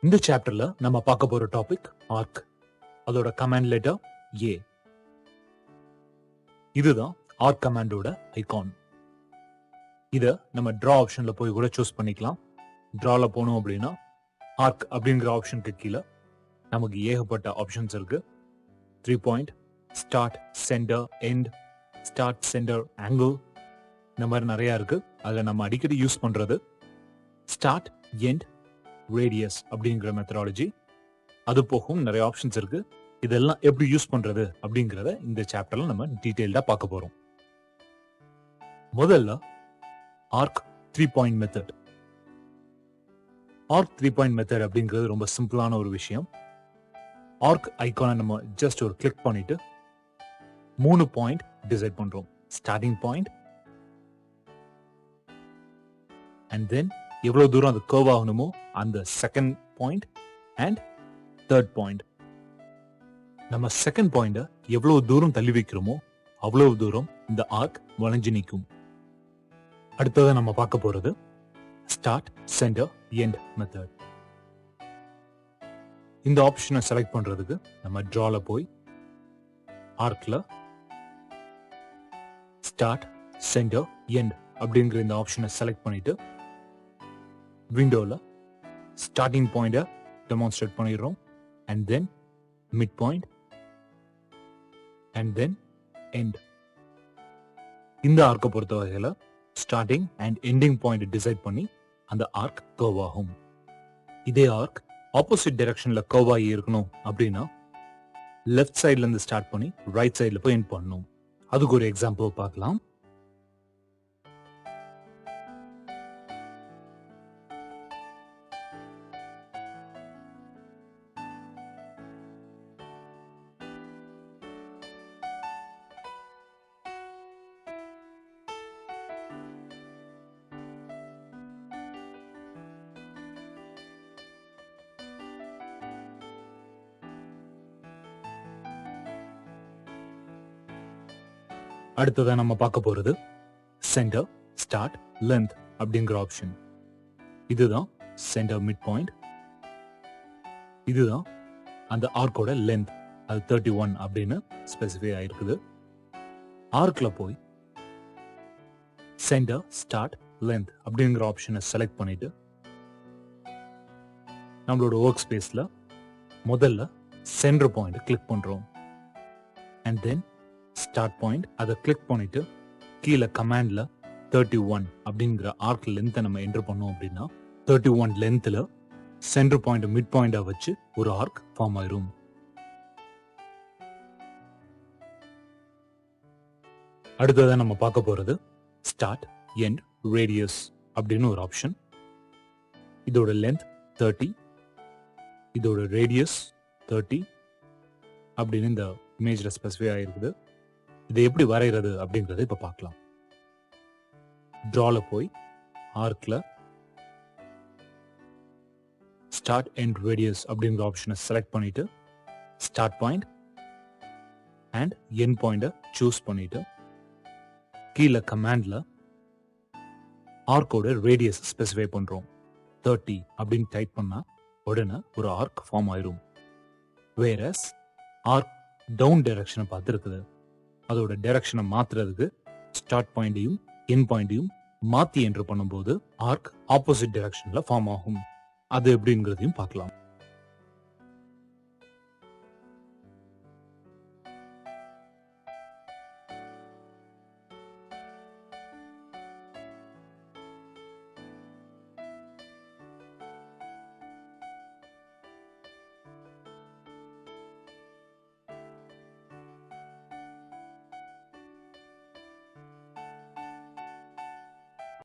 இந்த சாப்டர்ல நம்ம பார்க்க போற டாபிக் ஆர்க். அதோட கமாண்ட் லெட்டர் ஏ. இதுதான் ஆர்க் கமாண்டோட ஐகான். இத நம்ம டிரா ஆப்ஷன்ல போய் கூட சூஸ் பண்ணிக்கலாம். டிரால போனோம் அப்படின்னா ஆர்க் அப்படிங்கிற ஆப்ஷனுக்கு கீழே நமக்கு ஏகப்பட்ட ஆப்ஷன்ஸ் இருக்கு. 3 point, start, centre, end, start, centre, angle, இந்த மாதிரி நிறைய இருக்கு. அதுல நம்ம அடிக்கடி யூஸ் பண்றது ஸ்டார்ட், எண்ட், ரேடியஸ் அப்படிங்கிற மெத்தடாலஜி. அது போகவும் நிறைய ஆப்ஷன்ஸ் இருக்கு. இதெல்லாம் எப்படி யூஸ் பண்றது அப்படிங்கறத இந்த சாப்டர்ல நம்ம டீடைல்டா பார்க்க போறோம். முதல்ல arc 3 point method. Arc 3 point method அப்படிங்கிறது ரொம்ப சிம்பிளான ஒரு விஷயம். ஆர்க் ஐகானை நம்ம ஜஸ்ட் ஒரு கிளிக் பண்ணிட்டு 3 பாயிண்ட் டிசைட் பண்றோம். ஸ்டார்டிங் பாயிண்ட், அண்ட் தென் எவ்வளவு தூரம் அது கர்வ் ஆகணுமோ அந்த second point and third point. நம்ம செகண்ட் பாயிண்ட எவ்வளவு தூரம் தள்ளி வைக்கிறோமோ அவ்வளவு தூரம் இந்த ஆர்க் வளைஞ்சு நிற்கும். அடுத்ததை நம்ம பார்க்க போறது ஸ்டார்ட், சென்டர், எண்ட் மெத்தட். இந்த ஆப்ஷனை செலக்ட் பண்றதுக்கு நம்ம டிரால போய் ஆர்க்ல ஸ்டார்ட், சென்டர், எண்ட் அப்படிங்கிற இந்த ஆப்ஷனை செலக்ட் பண்ணிட்டு விண்டோல ஸ்டார்டிங் பாயிண்ட டெமான்ஸ்ட்ரேட் பண்ணிடுறோம். And then mid point and then end. இந்த ஆர்க்கை பொறுத்த வகையில starting and ending point decide பண்ணி அந்த ஆர்க் கர்வ் ஆகும். இதே ஆர்க் ஆப்போசிட் டைரக்ஷன்ல கர்வ் ஆகி இருக்கணும் அப்படின்னா லெஃப்ட் சைட்ல இருந்து ஸ்டார்ட் பண்ணி ரைட் சைட்ல போய் எண்ட் பண்ணணும். அதுக்கு ஒரு எக்ஸாம்பிள் பார்க்கலாம். அடுத்ததை நம்ம பார்க்க போறது சென்டர், ஸ்டார்ட், லென்த் அப்படிங்கிற ஆப்ஷன். இதுதான் சென்டர் மிட் பாயிண்ட். இதுதான் அந்த ஆர்க்கோட லென்த். அது 31 அப்படின்னு ஸ்பெசிஃபை ஆயிருக்குது. ஆர்க்ல போய் சென்டர், ஸ்டார்ட், லென்த் அப்படிங்கிற ஆப்ஷனை செலக்ட் பண்ணிட்டு நம்மளோட ஒர்க் ஸ்பேஸ்ல முதல்ல சென்டர் பாயிண்ட் கிளிக் பண்றோம். அண்ட் தென் ஸ்டார்ட் பாயிண்ட் அதை கிளிக் பண்ணிட்டு கீழே கமாண்ட்ல 31 அப்படிங்கிற ஆர்க் லென்த்தை நம்ம என்டர் பண்ணோம் அப்படின்னா 31 லென்த்ல சென்டர் பாயிண்ட் மிட் பாயிண்டா வச்சு ஒரு ஆர்க் ஃபார்ம் ஆயிரும். அடுத்ததை நம்ம பார்க்க போறது ஸ்டார்ட், எண்ட், ரேடியஸ் அப்படின்னு ஒரு ஆப்ஷன். இதோட லென்த் 30, இதோட ரேடியஸ் 30 அப்படின்னு இந்த இமேஜ்ல ஸ்பெசிஃபை ஆயிருக்குது. இதை எப்படி வரைகிறது அப்படிங்கறத இப்ப பார்க்கலாம். டிரால போய் ஆர்க்ல ஸ்டார்ட், எண்ட், ரேடியஸ் அப்படிங்கிற ஆப்ஷனை செலக்ட் பண்ணிட்டு start point and end point choose பண்ணிட்டு கீழே கமாண்ட்ல ஆர்க்கோட ரேடியஸ் ஸ்பெசிஃபை பண்றோம். 30 அப்படின்னு டைப் பண்ணா உடனே ஒரு ஆர்க் ஃபார்ம் ஆயிரும். வேறஸ் ஆர்க் டவுன் டைரக்ஷனை பார்த்து இருக்குது. அதோட டைரக்ஷனை மாத்துறதுக்கு ஸ்டார்ட் பாயிண்டையும் எண்ட் பாயிண்டையும் மாத்தி என்டர் பண்ணும்போது ஆர்க் ஆப்போசிட் டைரக்ஷன்ல ஃபார்ம் ஆகும். அது எப்படிங்கிறதையும் பார்க்கலாம்.